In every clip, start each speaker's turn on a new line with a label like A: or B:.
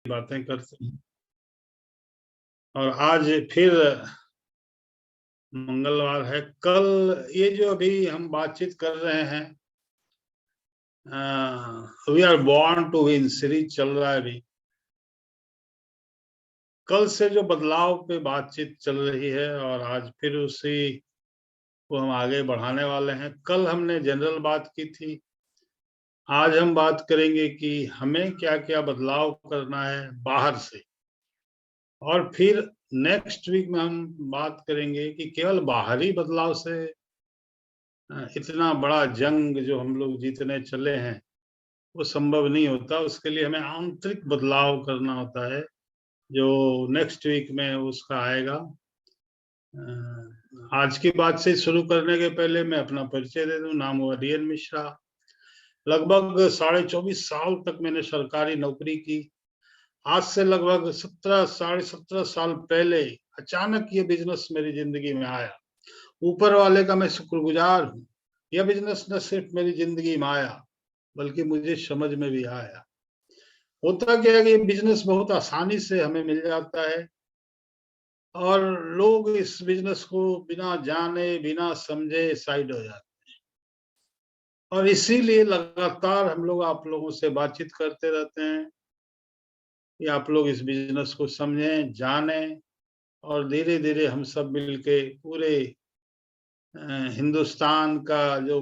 A: बातें करते हैं। और आज फिर मंगलवार है। कल ये जो अभी हम बातचीत कर रहे हैं, we are born to win series चल रहा है अभी। कल से जो बदलाव पे बातचीत चल रही है और आज फिर उसी को हम आगे बढ़ाने वाले हैं। कल हमने जनरल बात की थी, आज हम बात करेंगे कि हमें क्या क्या बदलाव करना है बाहर से। और फिर नेक्स्ट वीक में हम बात करेंगे कि केवल बाहरी बदलाव से इतना बड़ा जंग जो हम लोग जीतने चले हैं वो संभव नहीं होता। उसके लिए हमें आंतरिक बदलाव करना होता है, जो नेक्स्ट वीक में उसका आएगा। आज की बात से शुरू करने के पहले मैं अपना परिचय दे दूं। नाम हुआ डीएन मिश्रा। लगभग 24.5 साल तक मैंने सरकारी नौकरी की। आज से लगभग 17 साढ़े 17 साल पहले अचानक ये बिजनेस मेरी जिंदगी में आया। ऊपर वाले का मैं शुक्रगुजार हूँ। यह बिजनेस न सिर्फ मेरी जिंदगी में आया बल्कि मुझे समझ में भी आया। होता क्या है कि ये बिजनेस बहुत आसानी से हमें मिल जाता है और लोग इस बिजनेस को बिना जाने बिना समझे साइड हो जाते हैं। और इसीलिए लगातार हम लोग आप लोगों से बातचीत करते रहते हैं कि आप लोग इस बिजनेस को समझें, जानें और धीरे धीरे हम सब मिलके पूरे हिंदुस्तान का जो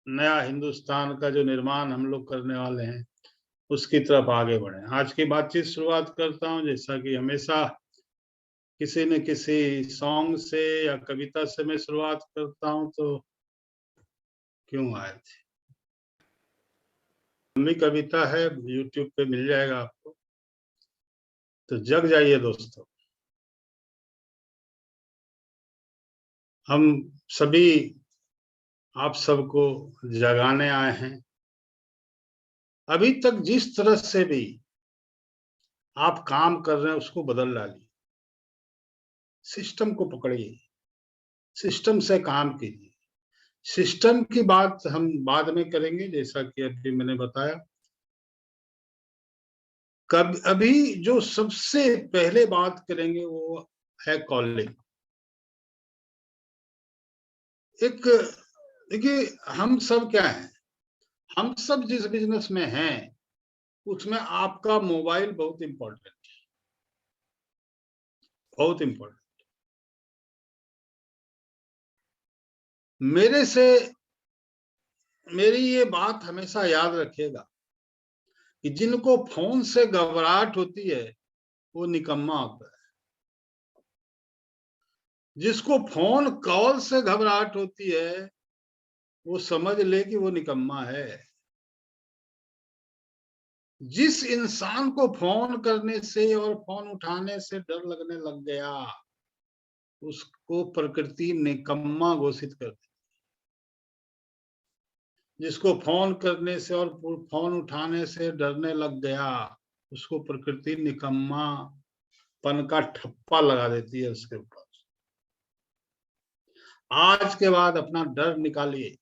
A: नया हिंदुस्तान का जो निर्माण हम लोग करने वाले हैं उसकी तरफ आगे बढ़े। आज की बातचीत शुरुआत करता हूँ जैसा कि हमेशा किसी न किसी सॉन्ग से या कविता से मैं शुरुआत करता हूँ। तो क्यों आए थे, लंबी कविता है, यूट्यूब पे मिल जाएगा आपको। तो जग जाइए दोस्तों, हम सभी आप सबको जगाने आए हैं। अभी तक जिस तरह से भी आप काम कर रहे हैं उसको बदल डालिए। सिस्टम को पकड़िए, सिस्टम से काम कीजिए। सिस्टम की बात हम बाद में करेंगे, जैसा कि अभी मैंने बताया। कब अभी जो सबसे पहले बात करेंगे वो है कॉलिंग। एक देखिए, हम सब क्या हैं, हम सब जिस बिजनेस में हैं उसमें आपका मोबाइल बहुत इंपॉर्टेंट है, बहुत इंपॉर्टेंट। मेरे से मेरी ये बात हमेशा याद रखिएगा कि जिनको फोन से घबराहट होती है वो निकम्मा होता है। जिसको फोन कॉल से घबराहट होती है वो समझ ले कि वो निकम्मा है। जिस इंसान को फोन करने से और फोन उठाने से डर लगने लग गया उसको प्रकृति निकम्मा घोषित कर दी। जिसको फोन करने से और फोन उठाने से डरने लग गया उसको प्रकृति निकम्मा पन का ठप्पा लगा देती है उसके ऊपर। आज के बाद अपना डर निकालिए,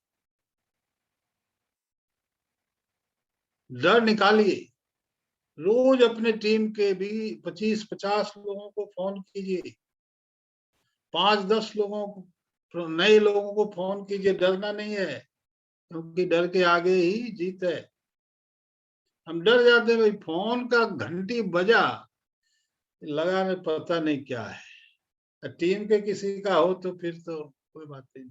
A: डर निकालिए। रोज अपने टीम के भी 25-50 लोगों को फोन कीजिए, 5-10 लोगों को, नए लोगों को फोन कीजिए। डरना नहीं है, क्योंकि डर के आगे ही जीत है। हम डर जाते हैं, भाई फोन का घंटी बजा, लगा में पता नहीं क्या है। टीम के किसी का हो तो फिर तो कोई बात नहीं।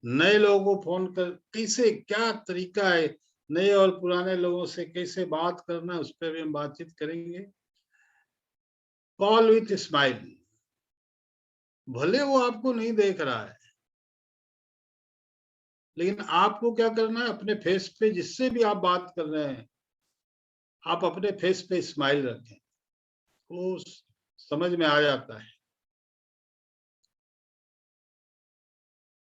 A: नए लोगों को फोन कर कैसे, क्या तरीका है नए और पुराने लोगों से कैसे बात करना, उस पर भी हम बातचीत करेंगे। Call with smile. भले वो आपको नहीं देख रहा है लेकिन आपको क्या करना है, अपने फेस पे जिससे भी आप बात कर रहे हैं आप अपने फेस पे स्माइल रखें, वो समझ में आ जाता है।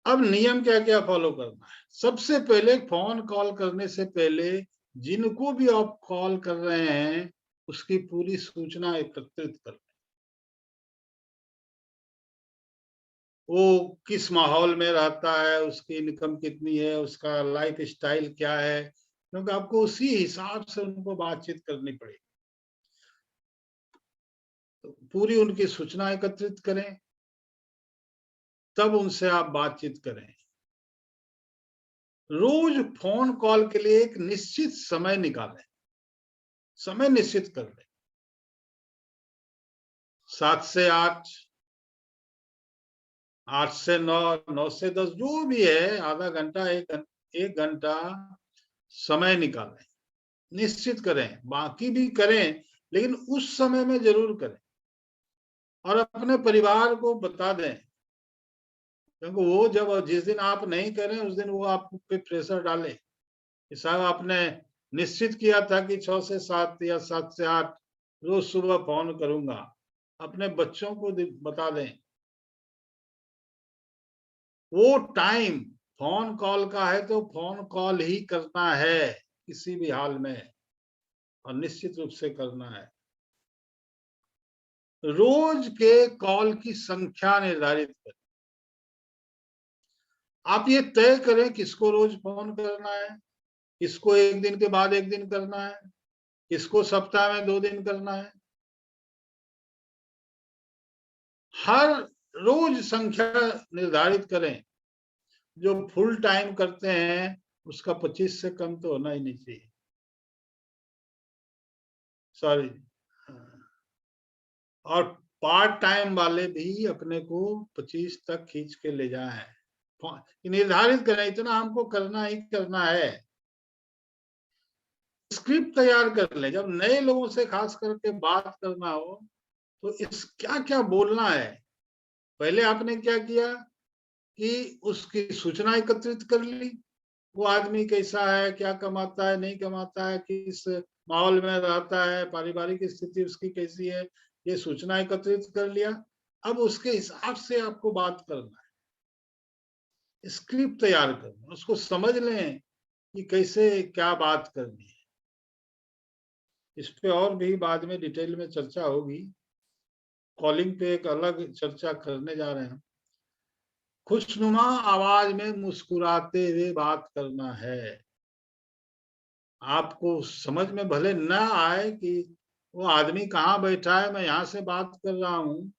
A: अब नियम क्या क्या फॉलो करना है। सबसे पहले फोन कॉल करने से पहले जिनको भी आप कॉल कर रहे हैं उसकी पूरी सूचना एकत्रित कर। वो किस माहौल में रहता है, उसकी इनकम कितनी है, उसका लाइफ स्टाइल क्या है, क्योंकि आपको उसी हिसाब से उनको बातचीत करनी पड़ेगी। तो पूरी उनकी सूचना एकत्रित करें, तब उनसे आप बातचीत करें। रोज फोन कॉल के लिए एक निश्चित समय निकालें, समय निश्चित कर लें। 7 से 8, 8 से 9, 9 से 10, जो भी है, आधा घंटा, 1 घंटा समय निकालें, निश्चित करें। बाकी भी करें, लेकिन उस समय में जरूर करें और अपने परिवार को बता दें, क्योंकि वो जब जिस दिन आप नहीं करें उस दिन वो आप पे प्रेशर डाले। साहब आपने निश्चित किया था कि 6 से 7 या 7 से 8 रोज सुबह फोन करूंगा, अपने बच्चों को बता दें। वो टाइम फोन कॉल का है तो फोन कॉल ही करना है किसी भी हाल में, और निश्चित रूप से करना है। रोज के कॉल की संख्या निर्धारित करें। आप ये तय करें किसको रोज फोन करना है, किसको 1 दिन के बाद 1 दिन करना है, किसको सप्ताह में 2 दिन करना है। हर रोज संख्या निर्धारित करें। जो फुल टाइम करते हैं उसका 25 से कम तो होना ही नहीं चाहिए। सॉरी, और पार्ट टाइम वाले भी अपने को 25 तक खींच के ले जाएं। निर्धारित करें, इतना हमको करना ही करना है। स्क्रिप्ट तैयार कर लें। जब नए लोगों से खास करके बात करना हो तो इस क्या क्या बोलना है। पहले आपने क्या किया कि उसकी सूचना एकत्रित कर ली, वो आदमी कैसा है, क्या कमाता है, नहीं कमाता है, किस माहौल में रहता है, पारिवारिक स्थिति उसकी कैसी है, ये सूचना एकत्रित कर लिया। अब उसके हिसाब से आपको बात करना है, स्क्रिप्ट तैयार करना, उसको समझ लें कि कैसे क्या बात करनी है। इस पे और भी बाद में डिटेल में चर्चा होगी। कॉलिंग पे एक अलग चर्चा करने जा रहे हैं। खुशनुमा आवाज में मुस्कुराते हुए बात करना है। आपको समझ में भले न आए कि वो आदमी कहाँ बैठा है, मैं यहाँ से बात कर रहा हूँ,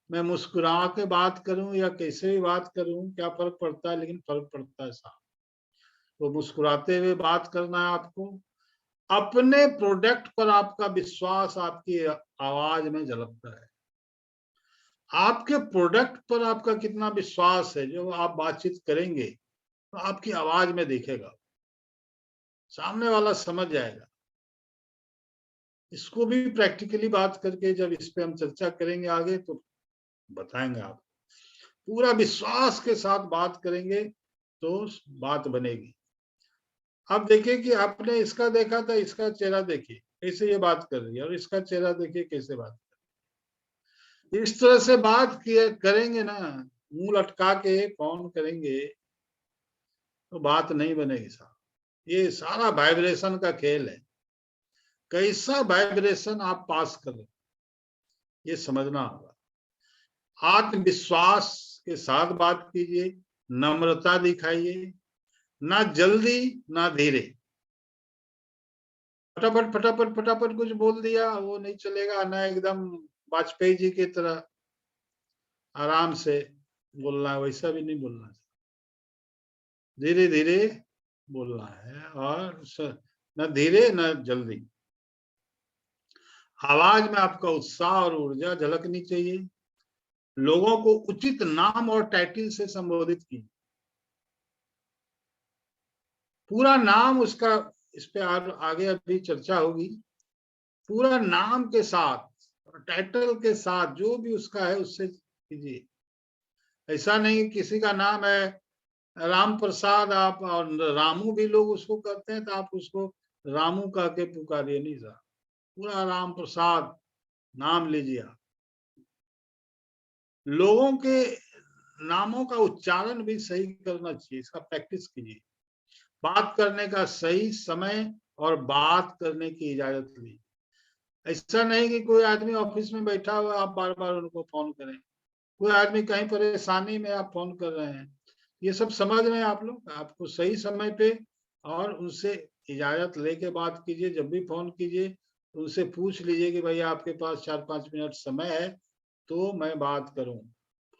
A: मैं मुस्कुरा के बात करूं या कैसे भी बात करूं, क्या फर्क पड़ता है, लेकिन फर्क पड़ता है साहब। तो मुस्कुराते हुए बात करना है आपको। अपने प्रोडक्ट पर आपका विश्वास आपकी आवाज में झलकता है। आपके प्रोडक्ट पर आपका कितना विश्वास है, जो आप बातचीत करेंगे तो आपकी आवाज में दिखेगा, सामने वाला समझ जाएगा। इसको भी प्रैक्टिकली बात करके जब इस पे हम चर्चा करेंगे आगे तो बताएंगे। आप पूरा विश्वास के साथ बात करेंगे तो बात बनेगी। अब देखिए कि आपने इसका देखा था, इसका चेहरा देखिए कैसे ये बात कर रही है, और इसका चेहरा देखिए कैसे बात कर रही है। इस तरह से बात किए करेंगे ना, मुंह लटका के फोन करेंगे तो बात नहीं बनेगी साहब। ये सारा वाइब्रेशन का खेल है। कैसा वाइब्रेशन आप पास कर रहे, ये समझना होगा। आत्मविश्वास के साथ बात कीजिए, नम्रता दिखाइए, ना जल्दी ना धीरे। फटाफट फटाफट फटाफट कुछ बोल दिया वो नहीं चलेगा ना, एकदम वाजपेयी जी की तरह आराम से बोलना है, वैसा भी नहीं बोलना। धीरे धीरे बोलना है, और न धीरे न जल्दी। आवाज में आपका उत्साह और ऊर्जा झलकनी चाहिए। लोगों को उचित नाम और टाइटल से संबोधित कीजिए। पूरा नाम उसका, इस पे आगे अभी चर्चा होगी। पूरा नाम के साथ और टाइटल के साथ जो भी उसका है उससे कीजिए। ऐसा नहीं किसी का नाम है राम प्रसाद, आप और रामू भी लोग उसको कहते हैं तो आप उसको रामू कह के पुकारिए नहीं साहब। पूरा राम प्रसाद नाम लीजिए आप। लोगों के नामों का उच्चारण भी सही करना चाहिए, इसका प्रैक्टिस कीजिए। बात करने का सही समय और बात करने की इजाजत ली। ऐसा नहीं कि कोई आदमी ऑफिस में बैठा हुआ आप बार बार उनको फोन करें, कोई आदमी कहीं परेशानी में आप फोन कर रहे हैं। ये सब समझ रहे हैं आप लोग। आपको सही समय पे और उनसे इजाजत लेके बात कीजिए। जब भी फोन कीजिए उनसे पूछ लीजिए कि भैया आपके पास 4-5 मिनट समय है तो मैं बात करूं।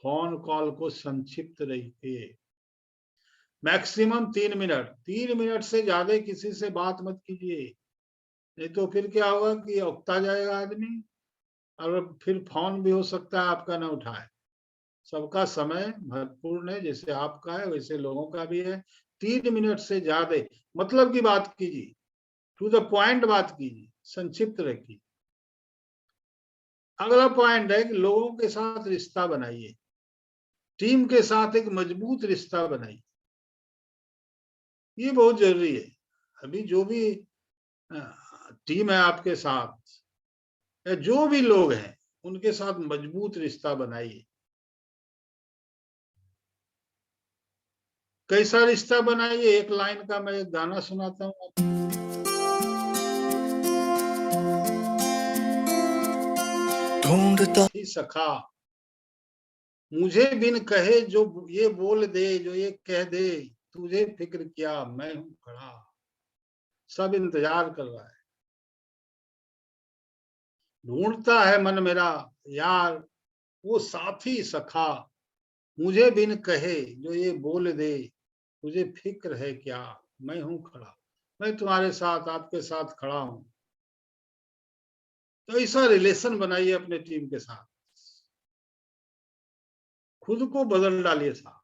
A: फोन कॉल को संक्षिप्त रखिए, मैक्सिमम 3 मिनट। 3 मिनट से ज्यादा किसी से बात मत कीजिए, नहीं तो फिर क्या होगा कि उकता जाएगा आदमी और फिर फोन भी हो सकता है आपका ना उठाए। सबका समय महत्वपूर्ण है, जैसे आपका है वैसे लोगों का भी है। 3 मिनट से ज्यादा मतलब की बात कीजिए, टू द पॉइंट बात कीजिए, संक्षिप्त रखिए। अगला पॉइंट है कि लोगों के साथ रिश्ता बनाइए, टीम के साथ एक मजबूत रिश्ता बनाइए। ये बहुत जरूरी है। अभी जो भी टीम है आपके साथ या जो भी लोग हैं उनके साथ मजबूत रिश्ता बनाइए। कैसा रिश्ता बनाइए? एक लाइन का मैं एक गाना सुनाता हूँ आपको। ढूंढता ही सखा मुझे बिन कहे जो ये बोल दे, जो ये कह दे, तुझे फिक्र क्या मैं हूं खड़ा। सब इंतजार कर रहा है, ढूंढता है मन मेरा यार वो साथी सखा। मुझे बिन कहे जो ये बोल दे, तुझे फिक्र है क्या मैं हूं खड़ा। मैं तुम्हारे साथ, आपके साथ खड़ा हूं। तो ऐसा रिलेशन बनाइए अपने टीम के साथ, खुद को बदल डालिए साहब।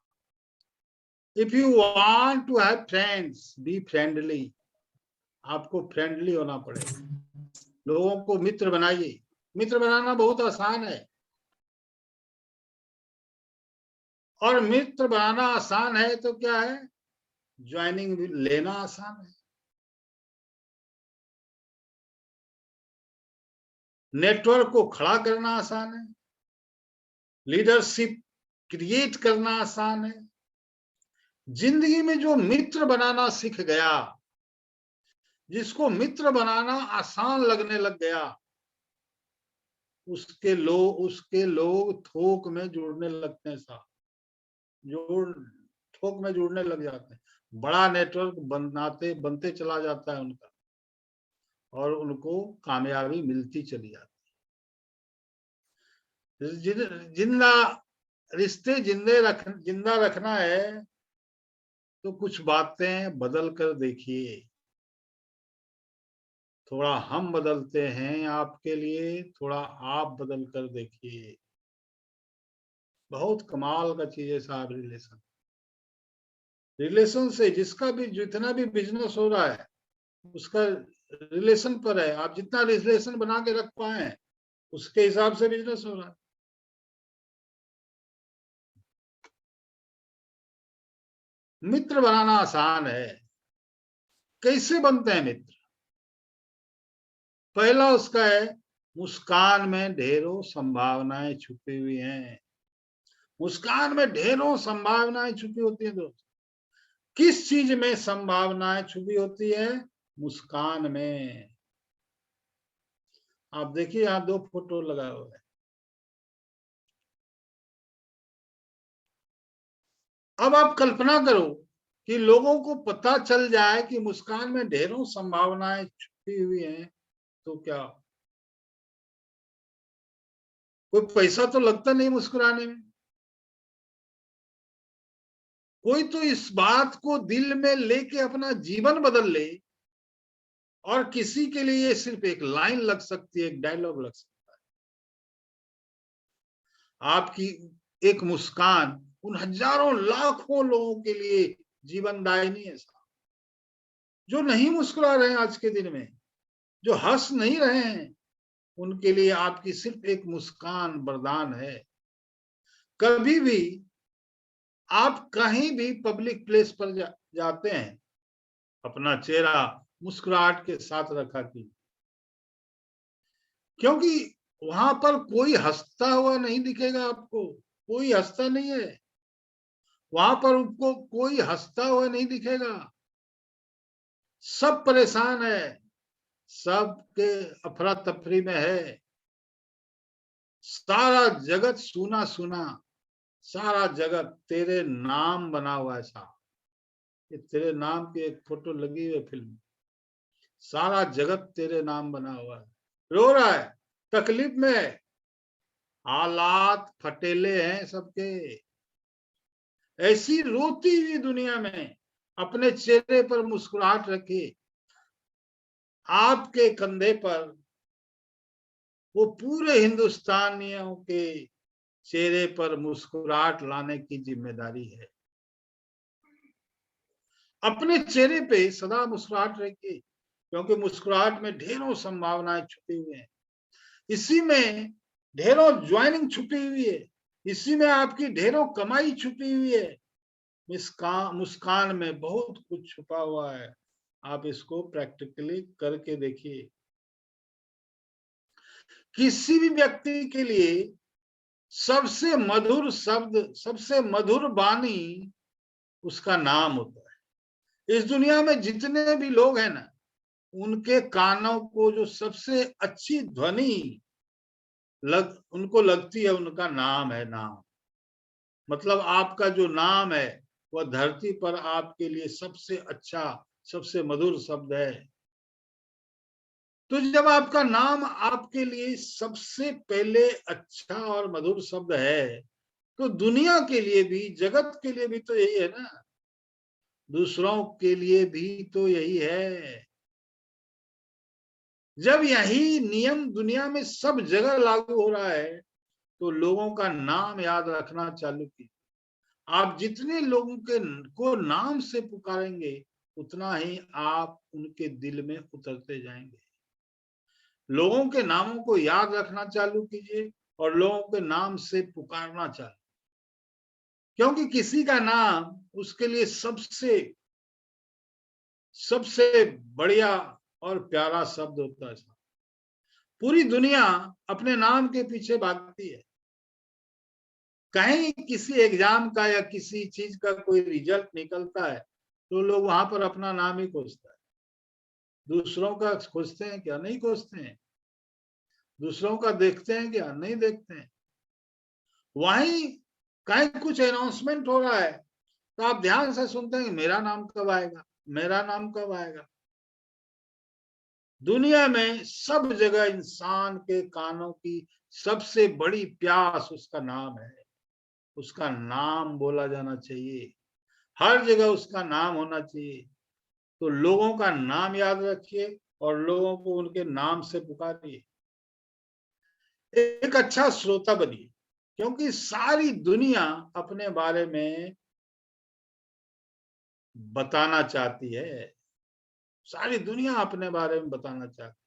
A: If you want to have friends be friendly. आपको फ्रेंडली होना पड़ेगा, लोगों को मित्र बनाइए। मित्र बनाना बहुत आसान है, और मित्र बनाना आसान है तो क्या है, ज्वाइनिंग लेना आसान है। नेटवर्क को खड़ा करना आसान है, लीडरशिप क्रिएट करना आसान है। जिंदगी में जो मित्र बनाना सीख गया, जिसको मित्र बनाना आसान लगने लग गया, उसके लोग थोक में जुड़ने लगते हैं साहब, जोड़ थोक में जुड़ने लग जाते हैं। बड़ा नेटवर्क बनते चला जाता है उनका, और उनको कामयाबी मिलती चली जाती है। जिंदा रिश्ते जिंदा रखना है तो कुछ बातें बदल कर देखिए। थोड़ा हम बदलते हैं आपके लिए, थोड़ा आप बदल कर देखिए। बहुत कमाल का चीज है साहब रिलेशन। रिलेशन से जिसका भी जितना भी बिजनेस हो रहा है उसका रिलेशन पर है। आप जितना रिलेशन बना के रख पाए उसके हिसाब से बिजनेस हो रहा है। मित्र बनाना आसान है। कैसे बनते हैं मित्र? पहला उसका है, मुस्कान में ढेरों संभावनाएं छुपी हुई हैं। मुस्कान में ढेरों संभावनाएं छुपी होती है दोस्त। किस चीज में संभावनाएं छुपी होती है? मुस्कान में। आप देखिए यहाँ 2 फोटो लगा हुआ है। अब आप कल्पना करो कि लोगों को पता चल जाए कि मुस्कान में ढेरों संभावनाएं छुपी हुई हैं, तो क्या कोई पैसा तो लगता नहीं मुस्कुराने में। कोई तो इस बात को दिल में लेके अपना जीवन बदल ले, और किसी के लिए सिर्फ एक लाइन लग सकती है, एक डायलॉग लग सकता है। आपकी एक मुस्कान उन हजारों लाखों लोगों के लिए जीवनदायिनी है साहब। जो नहीं मुस्कुरा रहे हैं आज के दिन में, जो हंस नहीं रहे हैं, उनके लिए आपकी सिर्फ एक मुस्कान वरदान है। कभी भी आप कहीं भी पब्लिक प्लेस पर जाते हैं, अपना चेहरा मुस्कुराहट के साथ रखा कीजिए, क्योंकि वहां पर कोई हंसता हुआ नहीं दिखेगा आपको। कोई हंसता नहीं है वहां पर, आपको कोई हंसता हुआ नहीं दिखेगा। सब परेशान है, सबके अफरा तफरी में है। सारा जगत सुना सुना, सारा जगत तेरे नाम बना हुआ है साहब। ये तेरे नाम की एक फोटो लगी हुई है फिल्म। सारा जगत तेरे नाम बना हुआ है। रो रहा है, तकलीफ में है, हालात फटेले हैं सबके। ऐसी रोती हुई दुनिया में अपने चेहरे पर मुस्कुराहट रखी, आपके कंधे पर वो पूरे हिंदुस्तानियों के चेहरे पर मुस्कुराहट लाने की जिम्मेदारी है। अपने चेहरे पे सदा मुस्कुराहट रखिए, क्योंकि मुस्कुराहट में ढेरों संभावनाएं छुपी हुई हैं। इसी में ढेरों ज्वाइनिंग छुपी हुई है, इसी में आपकी ढेरों कमाई छुपी हुई है। मुस्कान में बहुत कुछ छुपा हुआ है। आप इसको प्रैक्टिकली करके देखिए। किसी भी व्यक्ति के लिए सबसे मधुर शब्द, सबसे मधुर वाणी उसका नाम होता है। इस दुनिया में जितने भी लोग हैं ना, उनके कानों को जो सबसे अच्छी ध्वनि उनको लगती है, उनका नाम है। नाम मतलब आपका जो नाम है वह धरती पर आपके लिए सबसे अच्छा, सबसे मधुर शब्द है। तो जब आपका नाम आपके लिए सबसे पहले अच्छा और मधुर शब्द है, तो दुनिया के लिए भी, जगत के लिए भी तो यही है ना, दूसरों के लिए भी तो यही है। जब यही नियम दुनिया में सब जगह लागू हो रहा है, तो लोगों का नाम याद रखना चालू कीजिए। आप जितने लोगों को नाम से पुकारेंगे, उतना ही आप उनके दिल में उतरते जाएंगे। लोगों के नामों को याद रखना चालू कीजिए और लोगों के नाम से पुकारना चालू, क्योंकि किसी का नाम उसके लिए सबसे सबसे बढ़िया और प्यारा शब्द होता है। पूरी दुनिया अपने नाम के पीछे भागती है। कहीं किसी एग्जाम का या किसी चीज का कोई रिजल्ट निकलता है, तो लोग वहां पर अपना नाम ही खोजता है। दूसरों का खोजते हैं क्या? नहीं खोजते हैं। दूसरों का देखते हैं क्या? नहीं देखते हैं। वहीं कहीं कुछ अनाउंसमेंट हो रहा है, तो आप ध्यान से सुनते हैं, मेरा नाम कब आएगा, मेरा नाम कब आएगा। दुनिया में सब जगह इंसान के कानों की सबसे बड़ी प्यास उसका नाम है। उसका नाम बोला जाना चाहिए, हर जगह उसका नाम होना चाहिए। तो लोगों का नाम याद रखिए और लोगों को उनके नाम से पुकारिए। एक अच्छा श्रोता बनिए, क्योंकि सारी दुनिया अपने बारे में बताना चाहती है। सारी दुनिया अपने बारे में बताना चाहती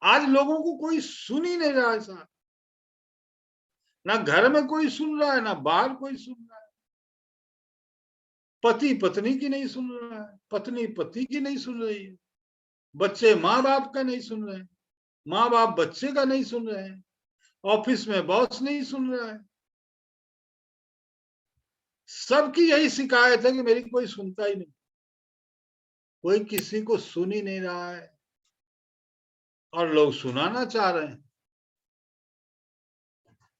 A: है। आज लोगों को कोई सुन ही नहीं रहा है साहब। ना घर में कोई सुन रहा है, ना बाहर कोई सुन रहा है। पति पत्नी की नहीं सुन रहा है, पत्नी पति की नहीं सुन रही है, बच्चे माँ बाप का नहीं सुन रहे हैं, माँ बाप बच्चे का नहीं सुन रहे हैं, ऑफिस में बॉस नहीं सुन रहा है। सबकी यही शिकायत है कि मेरी कोई सुनता ही नहीं, कोई किसी को सुन ही नहीं रहा है, और लोग सुनाना चाह रहे हैं।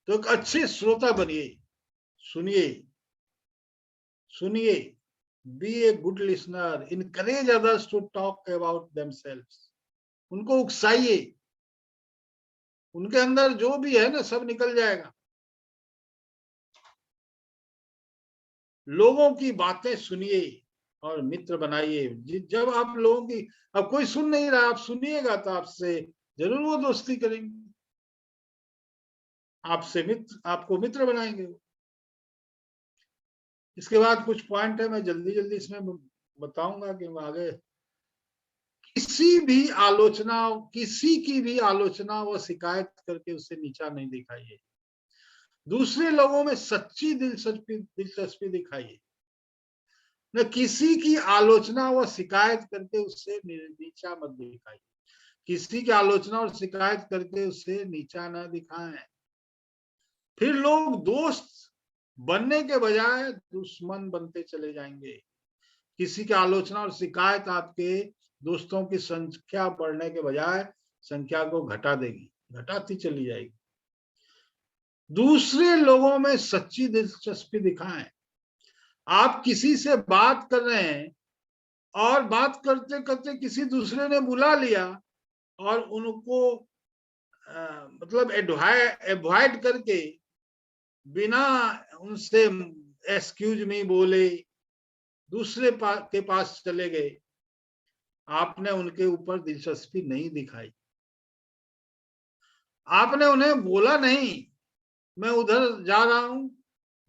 A: तो एक अच्छे श्रोता बनिए, सुनिए सुनिए, be a good listener, encourage others to talk about themselves. उनको उकसाइए, उनके अंदर जो भी है ना सब निकल जाएगा। लोगों की बातें सुनिए और मित्र बनाइए। जब आप लोगों की, अब कोई सुन नहीं रहा, आप सुनिएगा तो आपसे जरूर वो दोस्ती करेंगे, आपसे मित्र, आपको मित्र बनाएंगे। इसके बाद कुछ पॉइंट है, मैं जल्दी जल्दी इसमें बताऊंगा कि आगे किसी की भी आलोचना व शिकायत करके उसे नीचा नहीं दिखाइए। दूसरे लोगों में सच्ची दिलचस्पी दिखाइए, न किसी की आलोचना व शिकायत करके उससे नीचा मत दिखाइए। किसी की आलोचना और शिकायत करके उसे नीचा न दिखाएं, फिर लोग दोस्त बनने के बजाय दुश्मन बनते चले जाएंगे। किसी की आलोचना और शिकायत आपके दोस्तों की संख्या बढ़ने के बजाय संख्या को घटा देगी, घटाती चली जाएगी। दूसरे लोगों में सच्ची दिलचस्पी दिखाएं। आप किसी से बात कर रहे हैं और बात करते करते किसी दूसरे ने बुला लिया और उनको मतलब एवॉइड करके बिना उनसे एक्सक्यूज मी बोले दूसरे के पास चले गए, आपने उनके ऊपर दिलचस्पी नहीं दिखाई, आपने उन्हें बोला नहीं मैं उधर जा रहा हूं,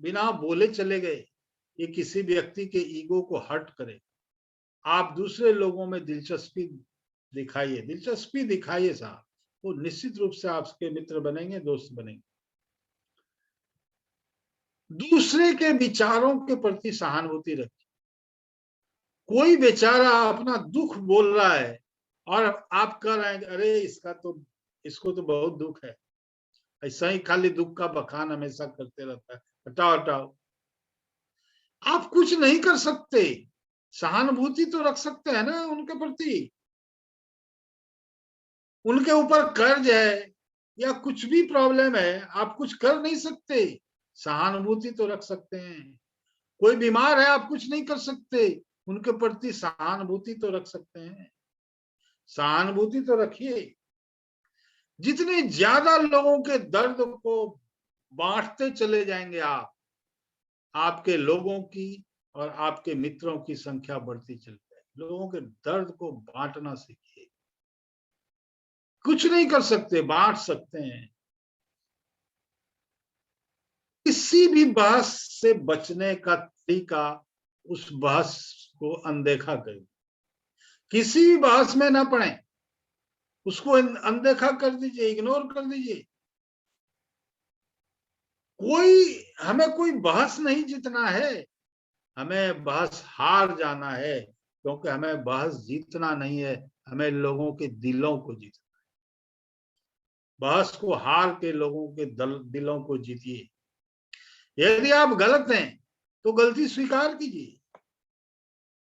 A: बिना बोले चले गए। ये किसी व्यक्ति के ईगो को हर्ट करे। आप दूसरे लोगों में दिलचस्पी दिखाइए साहब, तो निश्चित रूप से आपके मित्र बनेंगे, दोस्त बनेंगे। दूसरे के विचारों के प्रति सहानुभूति रखिए। कोई बेचारा अपना दुख बोल रहा है और आप कह रहे हैं अरे इसको तो बहुत दुख है, ऐसा ही खाली दुख का बखान हमेशा करते रहता है, हटाओ हटाओ। आप कुछ नहीं कर सकते, सहानुभूति तो रख सकते हैं ना उनके प्रति। उनके ऊपर कर्ज है या कुछ भी प्रॉब्लम है, आप कुछ कर नहीं सकते, सहानुभूति तो रख सकते हैं। कोई बीमार है, आप कुछ नहीं कर सकते, उनके प्रति सहानुभूति तो रख सकते हैं। सहानुभूति तो रखिए। जितने ज्यादा लोगों के दर्द को बांटते चले जाएंगे आप, आपके लोगों की और आपके मित्रों की संख्या बढ़ती चली जाएगी। लोगों के दर्द को बांटना सीखिए। कुछ नहीं कर सकते, बांट सकते हैं। किसी भी बहस से बचने का तरीका उस बहस को अनदेखा करें। किसी भी बहस में ना पड़े, उसको अनदेखा कर दीजिए, इग्नोर कर दीजिए। हमें कोई बहस नहीं जीतना है, हमें बहस हार जाना है, क्योंकि हमें बहस जीतना नहीं है, हमें लोगों के दिलों को जीतना है। बहस को हार के लोगों के दिलों को जीतिए। यदि आप गलत हैं तो गलती स्वीकार कीजिए,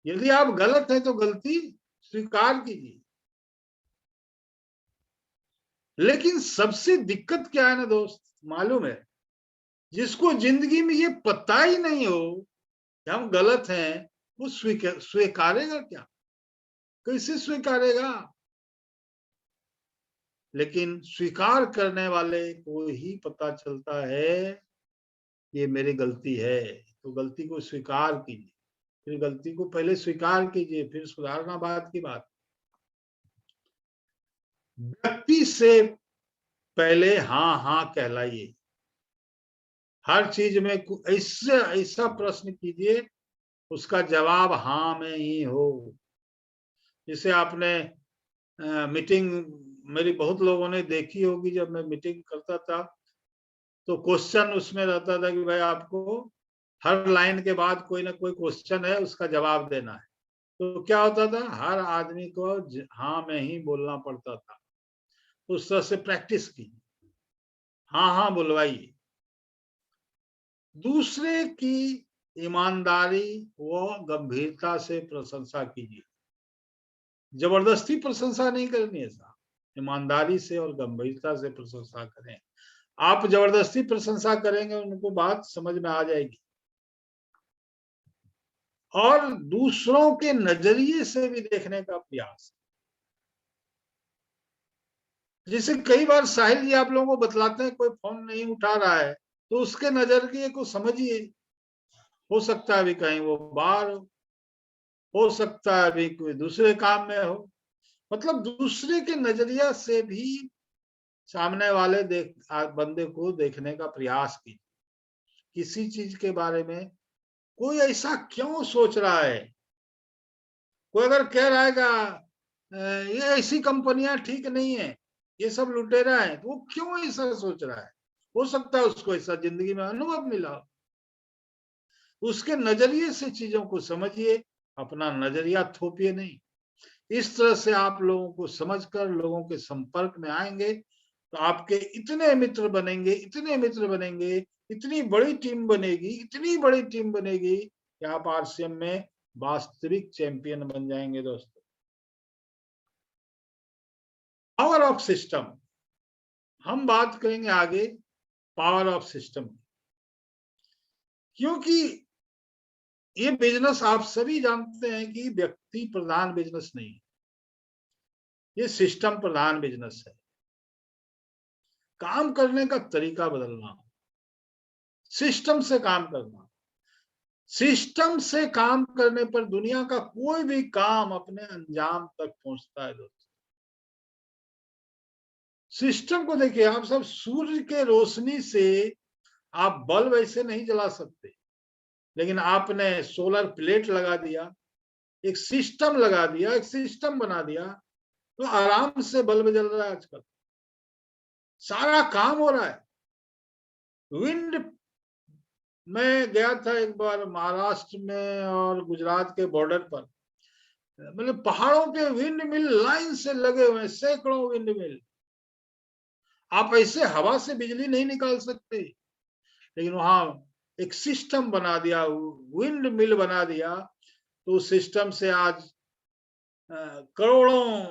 A: यदि आप गलत हैं तो गलती स्वीकार कीजिए। लेकिन सबसे दिक्कत क्या है ना दोस्त, मालूम है? जिसको जिंदगी में ये पता ही नहीं हो कि हम गलत हैं, वो स्वीकारेगा क्या? कैसे स्वीकारेगा? लेकिन स्वीकार करने वाले को ही पता चलता है ये मेरी गलती है, तो गलती को स्वीकार कीजिए। फिर गलती को पहले स्वीकार कीजिए, फिर सुधारना बात की बात। व्यक्ति से पहले हाँ हाँ कहलाइए। हर चीज में ऐसा प्रश्न कीजिए उसका जवाब हाँ में ही हो। जैसे आपने मीटिंग मेरी बहुत लोगों ने देखी होगी, जब मैं मीटिंग करता था तो क्वेश्चन उसमें रहता था कि भाई आपको हर लाइन के बाद कोई ना कोई क्वेश्चन है, उसका जवाब देना है। तो क्या होता था, हर आदमी को हाँ में ही बोलना पड़ता था। उस तरह से प्रैक्टिस की, हाँ हाँ बुलवाइए। दूसरे की ईमानदारी व गंभीरता से प्रशंसा कीजिए। जबरदस्ती प्रशंसा नहीं करनी है साहब, ईमानदारी से और गंभीरता से प्रशंसा करें। आप जबरदस्ती प्रशंसा करेंगे, उनको बात समझ में आ जाएगी। और दूसरों के नजरिए से भी देखने का प्रयास। जैसे कई बार साहिल जी आप लोगों को बतलाते हैं कोई फोन नहीं उठा रहा है, तो उसके नजरिए को समझिए। हो सकता है अभी कहीं वो बाहर हो सकता है अभी कोई दूसरे काम में हो। मतलब दूसरे के नजरिया से भी सामने वाले बंदे को देखने का प्रयास कीजिए। किसी चीज के बारे में कोई ऐसा क्यों सोच रहा है। कोई अगर कह रहा है ये ऐसी कंपनियां ठीक नहीं है, ये सब लुटेरा है, तो वो क्यों ऐसा सोच रहा है? हो सकता है उसको ऐसा जिंदगी में अनुभव मिला। उसके नजरिए से चीजों को समझिए, अपना नजरिया थोपिए नहीं। इस तरह से आप लोगों को समझकर लोगों के संपर्क में आएंगे तो आपके इतने मित्र बनेंगे, इतने मित्र बनेंगे, इतनी बड़ी टीम बनेगी, इतनी बड़ी टीम बनेगी कि आप आरसीएम में वास्तविक चैंपियन बन जाएंगे दोस्तों। पावर ऑफ सिस्टम, हम बात करेंगे आगे पावर ऑफ सिस्टम, क्योंकि ये बिजनेस आप सभी जानते हैं कि व्यक्ति प्रधान बिजनेस नहीं, ये सिस्टम प्रधान बिजनेस है। काम करने का तरीका बदलना, सिस्टम से काम करना। सिस्टम से काम करने पर दुनिया का कोई भी काम अपने अंजाम तक पहुंचता है दोस्तों। सिस्टम को देखिए, आप सब सूर्य के रोशनी से आप बल्ब ऐसे नहीं जला सकते, लेकिन आपने सोलर प्लेट लगा दिया, एक सिस्टम लगा दिया, एक सिस्टम बना दिया, तो आराम से बल्ब जल रहा है आजकल, सारा काम हो रहा है। विंड, मैं गया था एक बार महाराष्ट्र में और गुजरात के बॉर्डर पर, मतलब पहाड़ों के विंड मिल लाइन से लगे हुए हैं, सैकड़ों विंड मिल। आप ऐसे हवा से बिजली नहीं निकाल सकते, लेकिन वहां एक सिस्टम बना दिया, विंड मिल बना दिया, तो उस सिस्टम से आज करोड़ों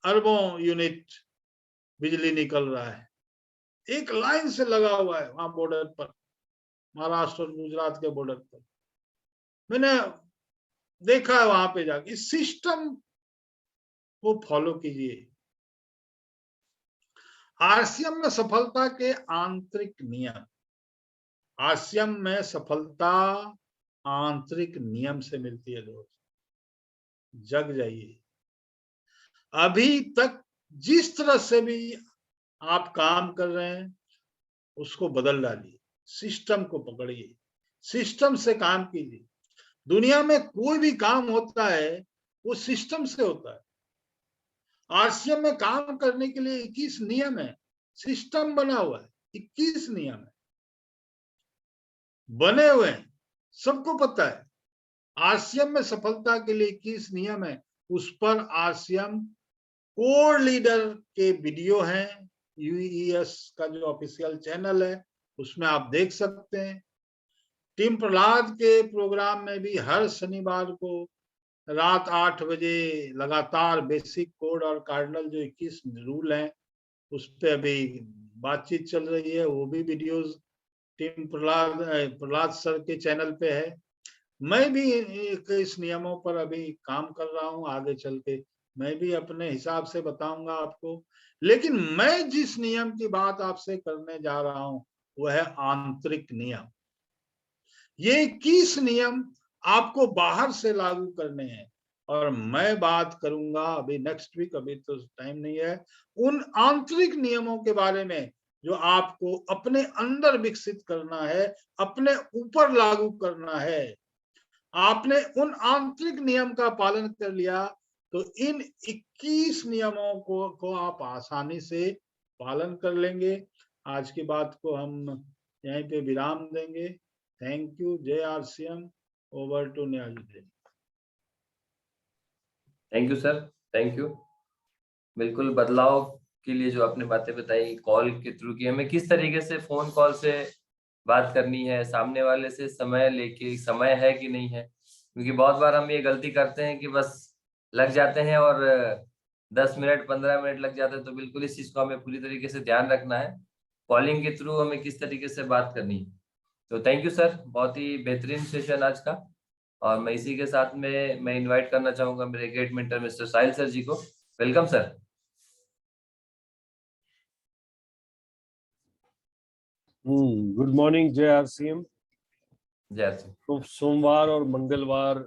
A: अरबों यूनिट बिजली निकल रहा है, एक लाइन से लगा हुआ है वहां बॉर्डर पर, महाराष्ट्र और गुजरात के बॉर्डर पर। मैंने देखा है वहां पे जाके, इस सिस्टम को फॉलो कीजिए। आरसीएम में सफलता के आंतरिक नियम, आरसीएम में सफलता आंतरिक नियम से मिलती है दोस्त, जग जाइए। अभी तक जिस तरह से भी आप काम कर रहे हैं उसको बदल डालिए, सिस्टम को पकड़िए, सिस्टम से काम कीजिए। दुनिया में कोई भी काम होता है वो सिस्टम से होता है। आरसीएम में काम करने के लिए 21 नियम है, सिस्टम बना हुआ है, 21 नियम है बने हुए हैं, सबको पता है। आरसीएम में सफलता के लिए 21 नियम है, उस पर आरसीएम कोर लीडर के वीडियो हैं, यूईएस का जो ऑफिशियल चैनल है उसमें आप देख सकते हैं। टीम प्रहलाद के प्रोग्राम में भी हर शनिवार को रात 8 बजे लगातार बेसिक कोड और कार्डिनल जो 21 रूल हैं उस पर अभी बातचीत चल रही है, वो भी वीडियोस टीम प्रहलाद सर के चैनल पे है। मैं भी इस नियमों पर अभी काम कर रहा हूँ, आगे चल के मैं भी अपने हिसाब से बताऊंगा आपको। लेकिन मैं जिस नियम की बात आपसे करने जा रहा हूँ वह है आंतरिक नियम। ये 21 नियम आपको बाहर से लागू करने हैं, और मैं बात करूंगा अभी नेक्स्ट वीक, अभी तो टाइम नहीं है, उन आंतरिक नियमों के बारे में जो आपको अपने अंदर विकसित करना है, अपने ऊपर लागू करना है। आपने उन आंतरिक नियम का पालन कर लिया तो इन 21 नियमों को आप आसानी से पालन कर लेंगे। आज की बात को हम यहीं पे विराम देंगे। Thank you. जय RCM. Over to Nyazuddin.
B: Thank you sir, thank you. बिल्कुल बदलाव के लिए जो आपने बातें बताई कॉल के थ्रू की, हमें किस तरीके से फोन कॉल से बात करनी है, सामने वाले से समय लेके, समय है कि नहीं है, क्योंकि बहुत बार हम ये गलती करते हैं कि बस लग जाते हैं और 10 मिनट 15 मिनट लग जाते हैं। तो बिल्कुल इस चीज को हमें पूरी तरीके से ध्यान रखना है, कॉलिंग के थ्रू हमें किस तरीके से बात करनी है। तो थैंक यू सर, बहुत ही बेहतरीन सेशन आज का। और मैं इसी के साथ में मैं इनवाइट करना चाहूंगा मेरे गेट मेंटर मिस्टर साहिल सर जी को। Welcome sir.
C: गुड मॉर्निंग जय आरसीएम।
B: जय सिंह।
C: तो सोमवार और मंगलवार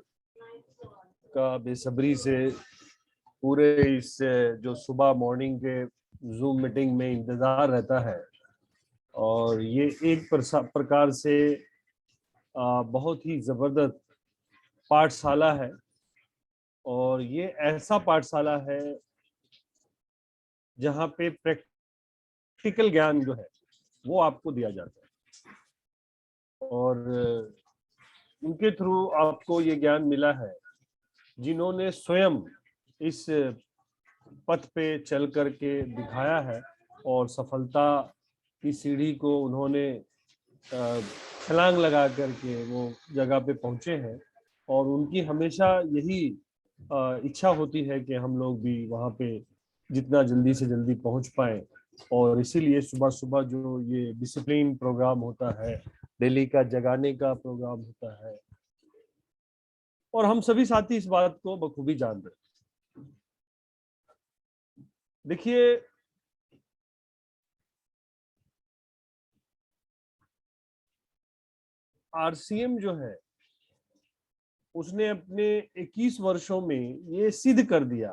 C: का बेसब्री से पूरे इस जो सुबह मॉर्निंग के जूम मीटिंग में इंतजार रहता है, और ये एक प्रकार से बहुत ही जबरदस्त पाठशाला है। और ये ऐसा पाठशाला है जहाँ पे प्रैक्टिकल ज्ञान जो है वो आपको दिया जाता है, और उनके थ्रू आपको ये ज्ञान मिला है जिन्होंने स्वयं इस पथ पे चल करके दिखाया है, और सफलता की सीढ़ी को उन्होंने छलांग लगा करके वो जगह पे पहुंचे हैं। और उनकी हमेशा यही इच्छा होती है कि हम लोग भी वहाँ पे जितना जल्दी से जल्दी पहुंच पाए। और इसीलिए सुबह सुबह जो ये डिसिप्लिन प्रोग्राम होता है, डेली का जगाने का प्रोग्राम होता है, और हम सभी साथी इस बात को बखूबी जान रहे हैं। देखिए, आरसीएम जो है उसने अपने 21 वर्षों में ये सिद्ध कर दिया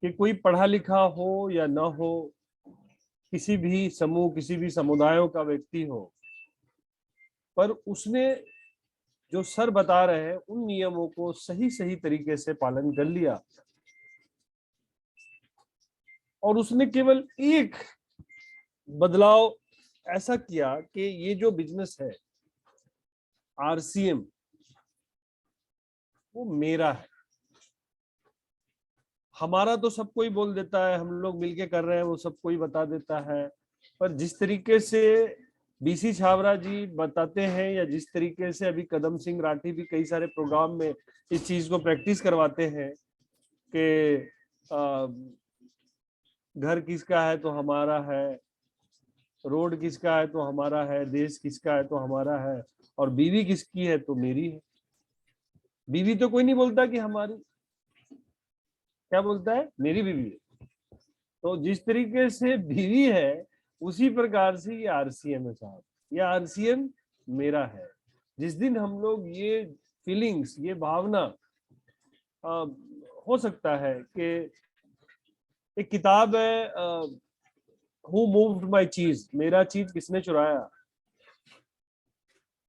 C: कि कोई पढ़ा लिखा हो या ना हो, किसी भी समूह, किसी भी समुदायों का व्यक्ति हो, पर उसने जो सर बता रहे हैं उन नियमों को सही सही तरीके से पालन कर लिया। और उसने केवल एक बदलाव ऐसा किया कि ये जो बिजनेस है आरसीएम, वो मेरा है। हमारा तो सब कोई बोल देता है, हम लोग मिलके कर रहे हैं, वो सब कोई बता देता है, पर जिस तरीके से बीसी छाबरा जी बताते हैं या जिस तरीके से अभी कदम सिंह राठी भी कई सारे प्रोग्राम में इस चीज को प्रैक्टिस करवाते हैं कि घर किसका है तो हमारा है, रोड किसका है तो हमारा है, देश किसका है तो हमारा है, और बीवी किसकी है तो मेरी है। बीवी तो कोई नहीं बोलता कि हमारी, क्या बोलता है, मेरी बीवी है। तो जिस तरीके से बीवी है उसी प्रकार से ये आरसीएम है साहब, ये आरसीएम मेरा है। जिस दिन हम लोग ये फीलिंग्स, ये भावना, हो सकता है कि एक किताब है हु मूव्ड माय चीज, मेरा चीज किसने चुराया,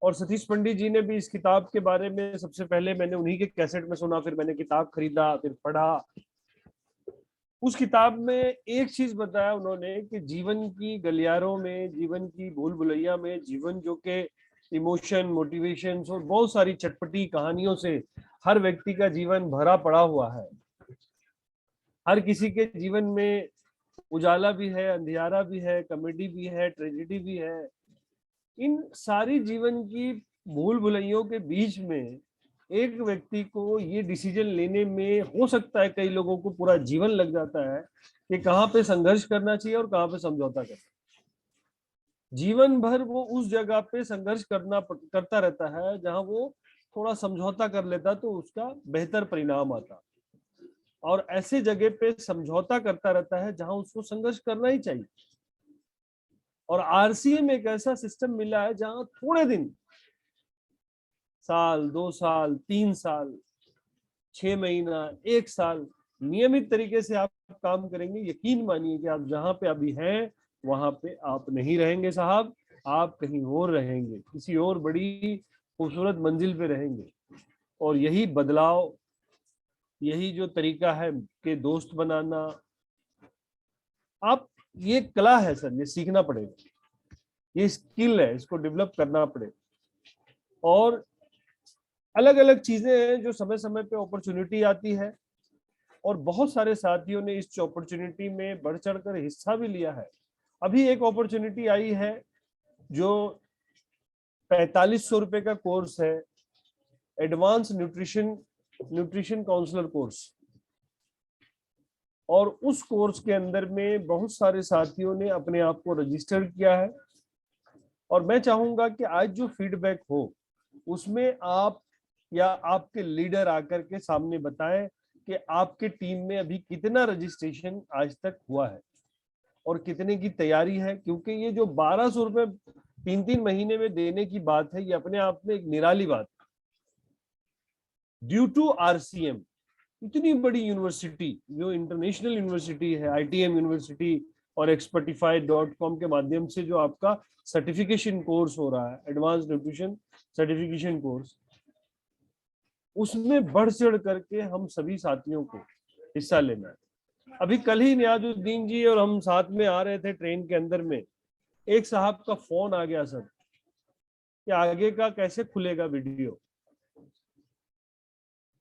C: और सतीश पंडित जी ने भी इस किताब के बारे में सबसे पहले मैंने उन्हीं के कैसेट में सुना, फिर मैंने किताब खरीदा, फिर पढ़ा। उस किताब में एक चीज बताया उन्होंने कि जीवन की गलियारों में, जीवन की भूल भुलैया में, जीवन जो के इमोशन, मोटिवेशन और बहुत सारी चटपटी कहानियों से हर व्यक्ति का जीवन भरा पड़ा हुआ है। हर किसी के जीवन में उजाला भी है, अंधियारा भी है, कॉमेडी भी है, ट्रेजेडी भी है। इन सारी जीवन की भूल भुलैयों के बीच में एक व्यक्ति को ये डिसीजन लेने में हो सकता है कई लोगों को पूरा जीवन लग जाता है कि कहाँ पे संघर्ष करना चाहिए और कहाँ पे समझौता करना। जीवन भर वो उस जगह पे संघर्ष करता रहता है जहां वो थोड़ा समझौता कर लेता तो उसका बेहतर परिणाम आता, और ऐसे जगह पे समझौता करता रहता है जहां उसको संघर्ष करना ही चाहिए। और आरसीएम एक ऐसा सिस्टम मिला है जहां थोड़े दिन, साल, 2 साल, 3 साल, 6 महीना, 1 साल नियमित तरीके से आप काम करेंगे, यकीन मानिए कि आप जहां पे अभी हैं वहां पे आप नहीं रहेंगे साहब, आप कहीं और रहेंगे, किसी और बड़ी खूबसूरत मंजिल पे रहेंगे। और यही बदलाव, यही जो तरीका है कि दोस्त बनाना, आप, ये कला है सर, ये सीखना पड़ेगा, ये स्किल है, इसको डेवलप करना पड़ेगा। और अलग अलग चीजें हैं जो समय समय पे अपॉर्चुनिटी आती है, और बहुत सारे साथियों ने इस अपॉर्चुनिटी में बढ़ चढ़कर हिस्सा भी लिया है। अभी एक अपॉर्चुनिटी आई है जो 4500 रुपए का कोर्स है, एडवांस न्यूट्रिशन काउंसलर कोर्स, और उस कोर्स के अंदर में बहुत सारे साथियों ने अपने आप को रजिस्टर किया है। और मैं चाहूंगा कि आज जो फीडबैक हो उसमें आप या आपके लीडर आकर के सामने बताएं कि आपके टीम में अभी कितना रजिस्ट्रेशन आज तक हुआ है और कितने की तैयारी है। क्योंकि ये जो 1200 रुपए 3-3 महीने में देने की बात है, ये अपने आप में एक निराली बात है। ड्यू टू आरसीएम, इतनी बड़ी यूनिवर्सिटी जो इंटरनेशनल यूनिवर्सिटी है, आईटीएम यूनिवर्सिटी और expertify.com के माध्यम से जो आपका सर्टिफिकेशन कोर्स हो रहा है, एडवांस न्यूट्रिशन सर्टिफिकेशन कोर्स, उसमें बढ़ चढ़ करके हम सभी साथियों को हिस्सा लेना है। अभी कल ही नियाजुद्दीन जी और हम साथ में आ रहे थे ट्रेन के अंदर में, एक साहब का फोन आ गया सर कि आगे का कैसे खुलेगा वीडियो,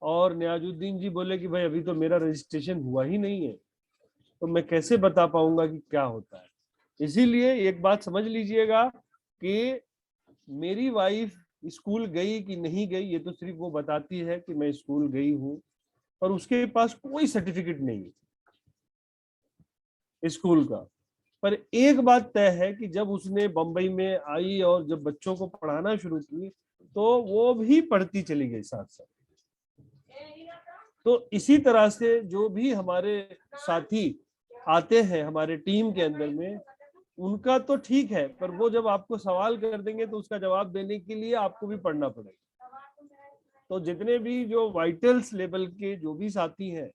C: और नियाजुद्दीन जी बोले कि भाई अभी तो मेरा रजिस्ट्रेशन हुआ ही नहीं है, तो मैं कैसे बता पाऊंगा कि क्या होता है। इसीलिए एक बात समझ लीजिएगा कि मेरी वाइफ स्कूल गई कि नहीं गई ये तो सिर्फ वो बताती है कि मैं स्कूल गई हूँ, पर उसके पास कोई सर्टिफिकेट नहीं है स्कूल का। पर एक बात तय है कि जब उसने बंबई में आई और जब बच्चों को पढ़ाना शुरू की तो वो भी बढ़ती चली गई साथ साथ। तो इसी तरह से जो भी हमारे साथी आते हैं हमारे टीम के अंदर में, उनका तो ठीक है, पर वो जब आपको सवाल कर देंगे तो उसका जवाब देने के लिए आपको भी पढ़ना पड़ेगा। तो जितने भी जो वाइटल्स लेवल के जो भी साथी हैं,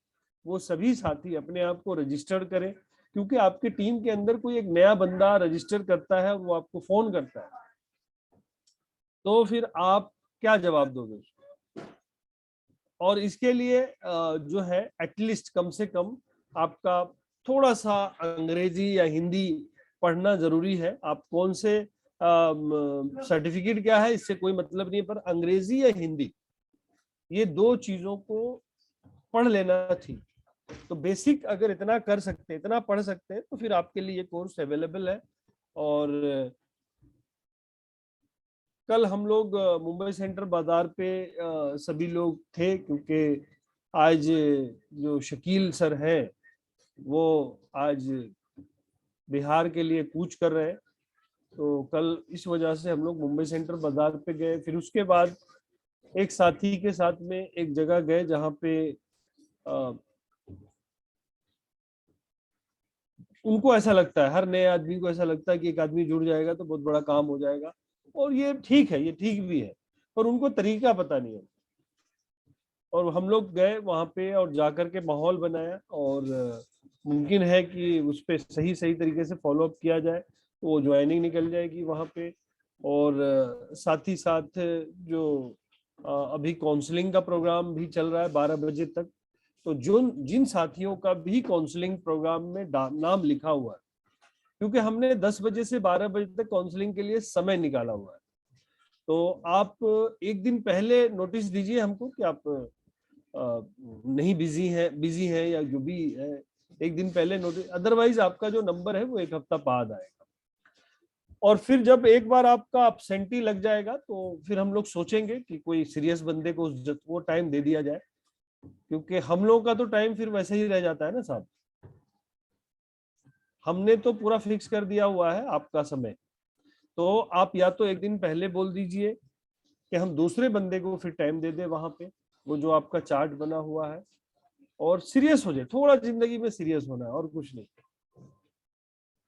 C: वो सभी साथी अपने आप को रजिस्टर करें, क्योंकि आपकी टीम के अंदर कोई एक नया बंदा रजिस्टर करता है और वो आपको फोन करता है, तो फिर आप क्या जवाब दोगे? और इसके लिए जो है एटलीस्ट कम से कम आपका थोड़ा सा अंग्रेजी या हिंदी पढ़ना जरूरी है। आप कौन से सर्टिफिकेट क्या है इससे कोई मतलब नहीं है, पर अंग्रेजी या हिंदी ये दो चीजों को पढ़ लेना चाहिए। तो बेसिक अगर इतना कर सकते हैं, इतना पढ़ सकते हैं, तो फिर आपके लिए ये कोर्स अवेलेबल है। और कल हम लोग मुंबई सेंट्रल बाजार पे सभी लोग थे, क्योंकि आज जो शकील सर हैं वो आज बिहार के लिए कूच कर रहे हैं, तो कल इस वजह से हम लोग मुंबई सेंट्रल बाजार पे गए। फिर उसके बाद एक साथी के साथ में एक जगह गए जहाँ पे उनको ऐसा लगता है, हर नए आदमी को ऐसा लगता है कि एक आदमी जुड़ जाएगा तो बहुत बड़ा काम हो जाएगा, और ये ठीक है, ये ठीक भी है, पर उनको तरीका पता नहीं है। और हम लोग गए वहां पे और जाकर के माहौल बनाया, और मुमकिन है कि उस पर सही सही तरीके से फॉलो अप किया जाए तो वो ज्वाइनिंग निकल जाएगी वहां पे। और साथ ही साथ जो अभी काउंसलिंग का प्रोग्राम भी चल रहा है 12 बजे तक, तो जो जिन साथियों का भी काउंसलिंग प्रोग्राम में नाम लिखा हुआ है, क्योंकि हमने 10 बजे से 12 बजे तक काउंसलिंग के लिए समय निकाला हुआ है, तो आप एक दिन पहले नोटिस दीजिए हमको कि आप नहीं बिजी है या जो भी है, एक दिन पहले नोटिस, अदरवाइज आपका जो नंबर है वो एक हफ्ता बाद आएगा। और फिर जब एक बार आपका absentee लग जाएगा तो फिर हम लोग सोचेंगे कि कोई सीरियस बंदे को वो टाइम दे दिया जाए, क्योंकि हम लोगों का तो टाइम फिर वैसे ही रह जाता है ना साहब। हमने तो पूरा फिक्स कर दिया हुआ है आपका समय, तो आप या तो एक दिन पहले बोल दीजिए कि हम दूसरे बंदे को फिर टाइम दे दे वहां पे, वो जो आपका चार्ट बना हुआ है, और सीरियस हो जाए। थोड़ा जिंदगी में सीरियस होना है और कुछ नहीं,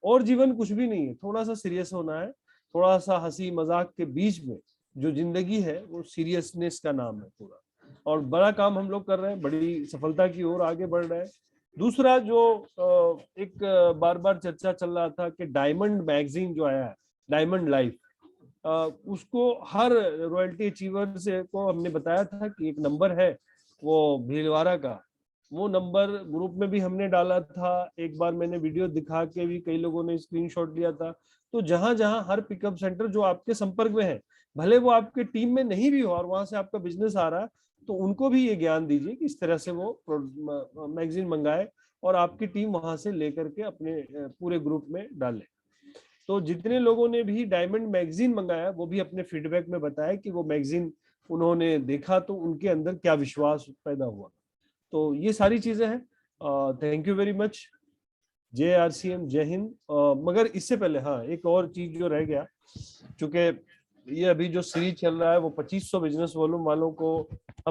C: और जीवन कुछ भी नहीं है, थोड़ा सा सीरियस होना है। थोड़ा सा हंसी मजाक के बीच में जो जिंदगी है वो सीरियसनेस का नाम है पूरा। और बड़ा काम हम लोग कर रहे हैं, बड़ी सफलता की ओर आगे बढ़ रहे हैं। दूसरा जो एक बार बार चर्चा चल रहा था कि डायमंड मैगजीन जो आया है, डायमंड लाइफ, उसको हर रॉयल्टी अचीवर से को हमने बताया था कि एक नंबर है वो भीलवाड़ा का, वो नंबर ग्रुप में भी हमने डाला था। एक बार मैंने वीडियो दिखा के भी कई लोगों ने स्क्रीनशॉट लिया था। तो जहां जहां हर पिकअप सेंटर जो आपके संपर्क में है, भले वो आपके टीम में नहीं भी हो और वहां से आपका बिजनेस आ रहा है, तो उनको भी ये ज्ञान दीजिए कि इस तरह से वो मैगजीन मंगाए और आपकी टीम वहां से लेकर के अपने पूरे ग्रुप में डाले। तो जितने लोगों ने भी डायमंड मैगजीन मंगाया वो भी अपने फीडबैक में बताया कि वो मैगजीन उन्होंने देखा तो उनके अंदर क्या विश्वास पैदा हुआ। तो ये सारी चीजें हैं। Thank you very much. जय आरसीएम, जय हिंद। मगर इससे पहले हाँ, एक और चीज जो रह गया, चूंकि ये अभी जो सीरीज चल रहा है वो 2500 बिजनेस वॉल्यूम वालों को हम